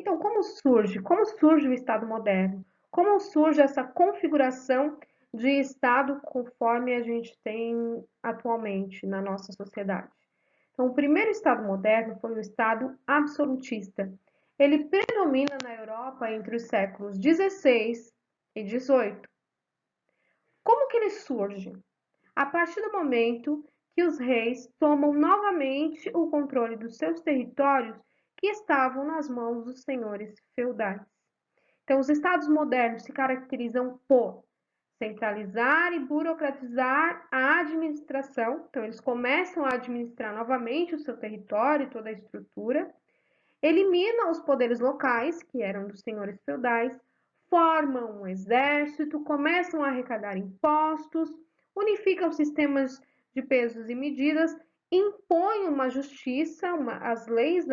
Então, como surge? Como surge o Estado moderno? Como surge essa configuração de Estado conforme a gente tem atualmente na nossa sociedade? Então, o primeiro Estado moderno foi o Estado absolutista. Ele predomina na Europa entre os séculos XVI e XVIII. Como que ele surge? A partir do momento que os reis tomam novamente o controle dos seus territórios que estavam nas mãos dos senhores feudais. Então, os estados modernos se caracterizam por centralizar e burocratizar a administração. Então, eles começam a administrar novamente o seu território e toda a estrutura, eliminam os poderes locais, que eram dos senhores feudais, formam um exército, começam a arrecadar impostos, unificam sistemas de pesos e medidas, impõem uma justiça, as leis,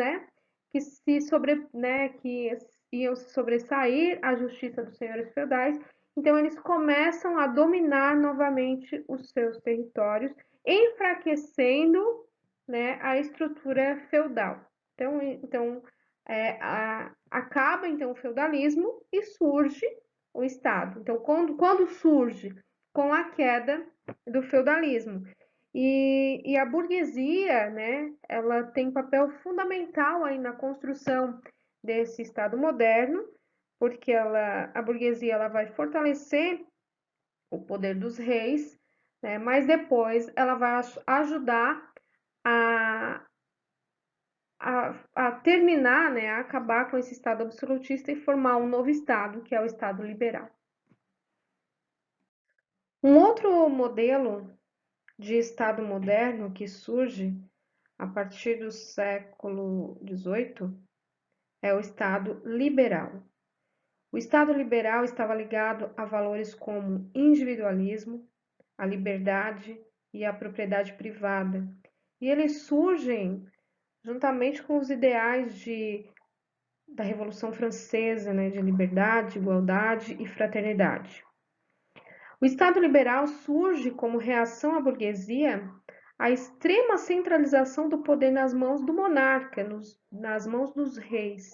que iam se sobressair à justiça dos senhores feudais. Então, eles começam a dominar novamente os seus territórios, enfraquecendo, a estrutura feudal. Acaba então o feudalismo e surge o Estado. Então, quando surge? Com a queda do feudalismo. E a burguesia, ela tem papel fundamental aí na construção desse Estado moderno, porque a burguesia ela vai fortalecer o poder dos reis, mas depois ela vai ajudar a, a terminar, a acabar com esse Estado absolutista e formar um novo Estado, que é o Estado liberal. Um outro modelo de Estado moderno que surge a partir do século XVIII é o Estado liberal. O Estado liberal estava ligado a valores como individualismo, a liberdade e a propriedade privada. E eles surgem juntamente com os ideais da Revolução Francesa, de liberdade, igualdade e fraternidade. O Estado liberal surge como reação à burguesia, à extrema centralização do poder nas mãos do monarca, nas mãos dos reis.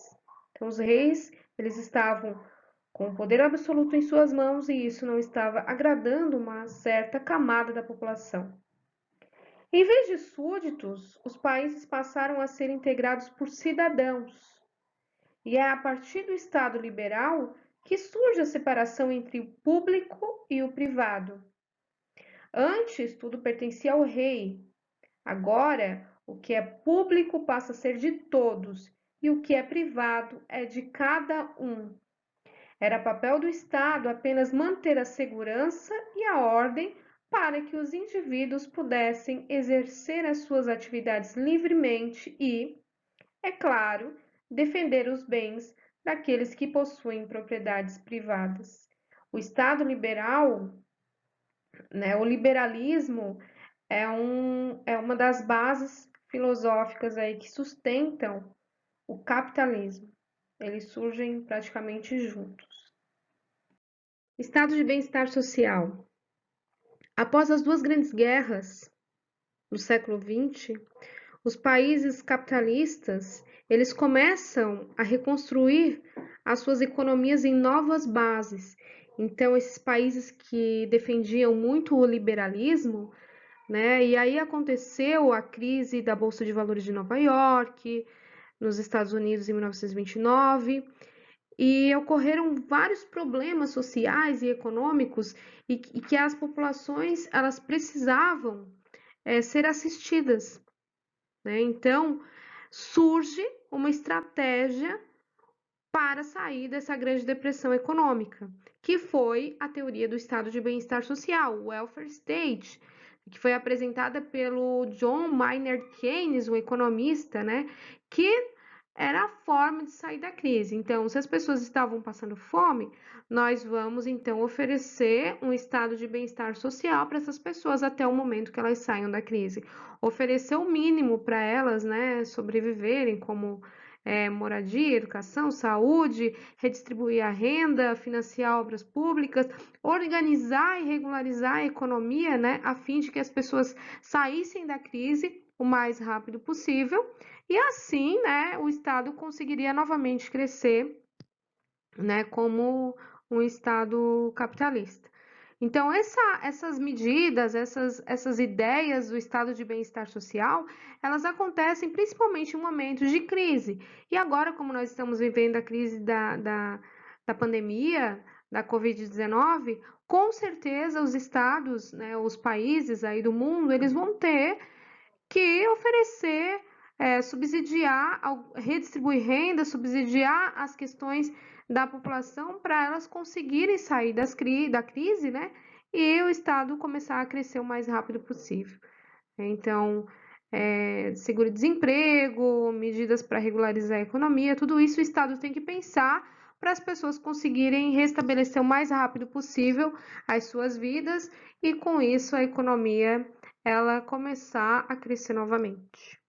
Então, os reis, eles estavam com o poder absoluto em suas mãos e isso não estava agradando uma certa camada da população. Em vez de súditos, os países passaram a ser integrados por cidadãos. E é a partir do Estado liberal que surge a separação entre o público e o privado. Antes, tudo pertencia ao rei. Agora, o que é público passa a ser de todos e o que é privado é de cada um. Era papel do Estado apenas manter a segurança e a ordem para que os indivíduos pudessem exercer as suas atividades livremente e, é claro, defender os bens daqueles que possuem propriedades privadas. O Estado liberal, o liberalismo é uma das bases filosóficas aí que sustentam o capitalismo. Eles surgem praticamente juntos. Estado de bem-estar social. Após as duas grandes guerras do século XX, os países capitalistas eles começam a reconstruir as suas economias em novas bases. Então, esses países que defendiam muito o liberalismo, e aí aconteceu a crise da Bolsa de Valores de Nova York, nos Estados Unidos em 1929, e ocorreram vários problemas sociais e econômicos e que as populações elas precisavam ser assistidas. Então, surge uma estratégia para sair dessa grande depressão econômica, que foi a teoria do estado de bem-estar social, o welfare state, que foi apresentada pelo John Maynard Keynes, um economista, que era a forma de sair da crise. Então, se as pessoas estavam passando fome, nós vamos então oferecer um estado de bem-estar social para essas pessoas até o momento que elas saiam da crise. Oferecer o mínimo para elas, sobreviverem, como moradia, educação, saúde, redistribuir a renda, financiar obras públicas, organizar e regularizar a economia, a fim de que as pessoas saíssem da crise o mais rápido possível, e assim, né, o Estado conseguiria novamente crescer, né, como um Estado capitalista. Então, essas medidas, essas ideias do estado de bem-estar social, elas acontecem principalmente em momentos de crise. E agora, como nós estamos vivendo a crise da pandemia, da Covid-19, com certeza os estados, né, os países aí do mundo, eles vão ter que oferecer, subsidiar, redistribuir renda, subsidiar as questões da população para elas conseguirem sair da crise, né? E o Estado começar a crescer o mais rápido possível. Então, seguro-desemprego, medidas para regularizar a economia, tudo isso o Estado tem que pensar para as pessoas conseguirem restabelecer o mais rápido possível as suas vidas e com isso a economia ela começar a crescer novamente.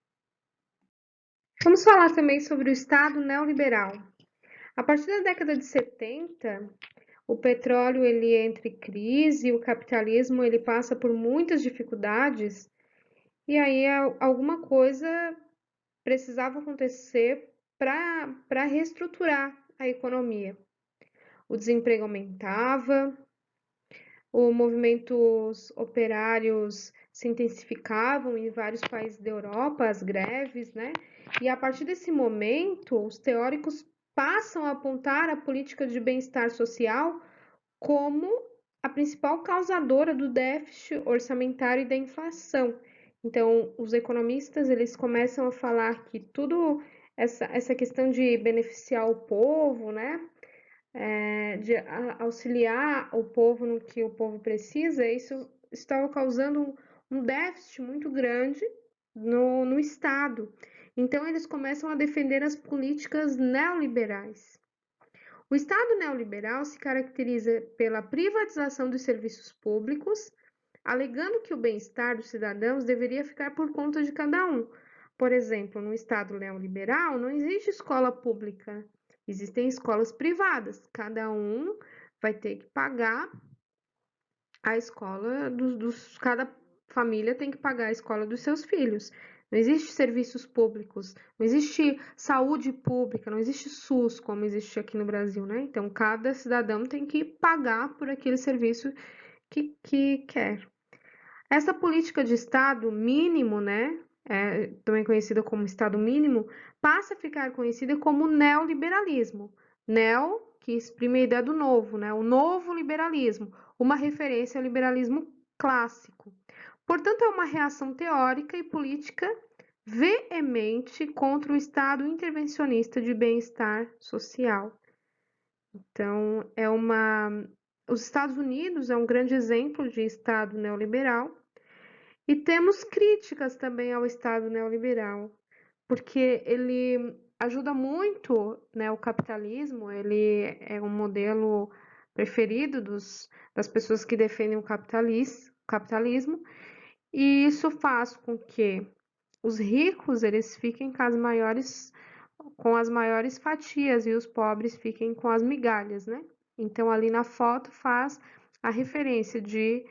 Vamos falar também sobre o Estado neoliberal. A partir da década de 70, o petróleo ele entra em crise, o capitalismo ele passa por muitas dificuldades e aí alguma coisa precisava acontecer para reestruturar a economia. O desemprego aumentava, os movimentos operários se intensificavam em vários países da Europa, as greves, né? E a partir desse momento, os teóricos passam a apontar a política de bem-estar social como a principal causadora do déficit orçamentário e da inflação. Então, os economistas eles começam a falar que tudo essa questão de beneficiar o povo, né, de auxiliar o povo no que o povo precisa, isso estava causando um déficit muito grande no Estado. Então, eles começam a defender as políticas neoliberais. O Estado neoliberal se caracteriza pela privatização dos serviços públicos, alegando que o bem-estar dos cidadãos deveria ficar por conta de cada um. Por exemplo, no Estado neoliberal não existe escola pública, existem escolas privadas. Cada um vai ter que pagar a escola cada família tem que pagar a escola dos seus filhos. Não existe serviços públicos, não existe saúde pública, não existe SUS como existe aqui no Brasil, né? Então, cada cidadão tem que pagar por aquele serviço que quer. Essa política de Estado mínimo, né, também conhecida como Estado mínimo, passa a ficar conhecida como neoliberalismo. Neo, que exprime a ideia do novo, né, o novo liberalismo, uma referência ao liberalismo clássico. Portanto, é uma reação teórica e política veemente contra o Estado intervencionista de bem-estar social. Então, os Estados Unidos é um grande exemplo de Estado neoliberal, e temos críticas também ao Estado neoliberal, porque ele ajuda muito, né, o capitalismo, ele é um modelo preferido das pessoas que defendem o capitalismo, e isso faz com que os ricos eles fiquem com as maiores fatias e os pobres fiquem com as migalhas, né? Então ali na foto faz a referência de,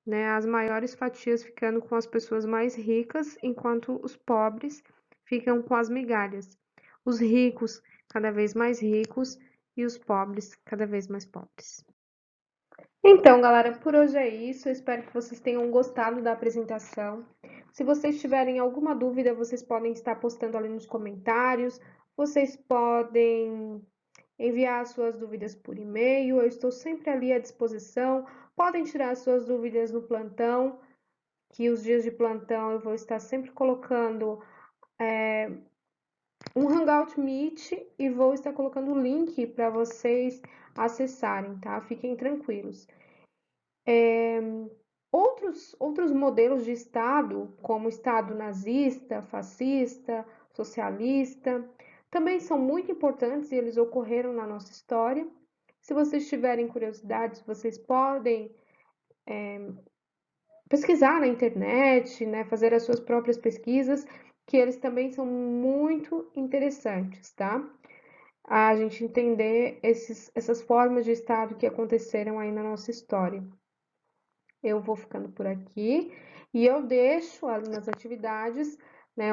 né, as maiores fatias ficando com as pessoas mais ricas, enquanto os pobres ficam com as migalhas. Os ricos cada vez mais ricos e os pobres cada vez mais pobres. Então, galera, por hoje é isso. Eu espero que vocês tenham gostado da apresentação. Se vocês tiverem alguma dúvida, vocês podem estar postando ali nos comentários. Vocês podem enviar suas dúvidas por e-mail. Eu estou sempre ali à disposição. Podem tirar suas dúvidas no plantão, que os dias de plantão eu vou estar sempre colocando um Hangout Meet e vou estar colocando o link para vocês acessarem, tá? Fiquem tranquilos. Outros modelos de Estado, como Estado nazista, fascista, socialista, também são muito importantes e eles ocorreram na nossa história. Se vocês tiverem curiosidades, vocês podem pesquisar na internet, né, fazer as suas próprias pesquisas, que eles também são muito interessantes, tá? A gente entender essas formas de Estado que aconteceram aí na nossa história. eu vou ficando por aqui e eu deixo ali nas atividades, né,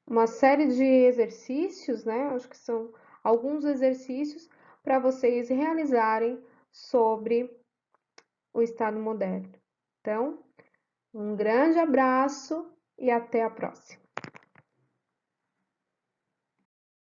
uma série de exercícios, né? Acho que são alguns exercícios para vocês realizarem sobre o Estado moderno. Então, um grande abraço e até a próxima.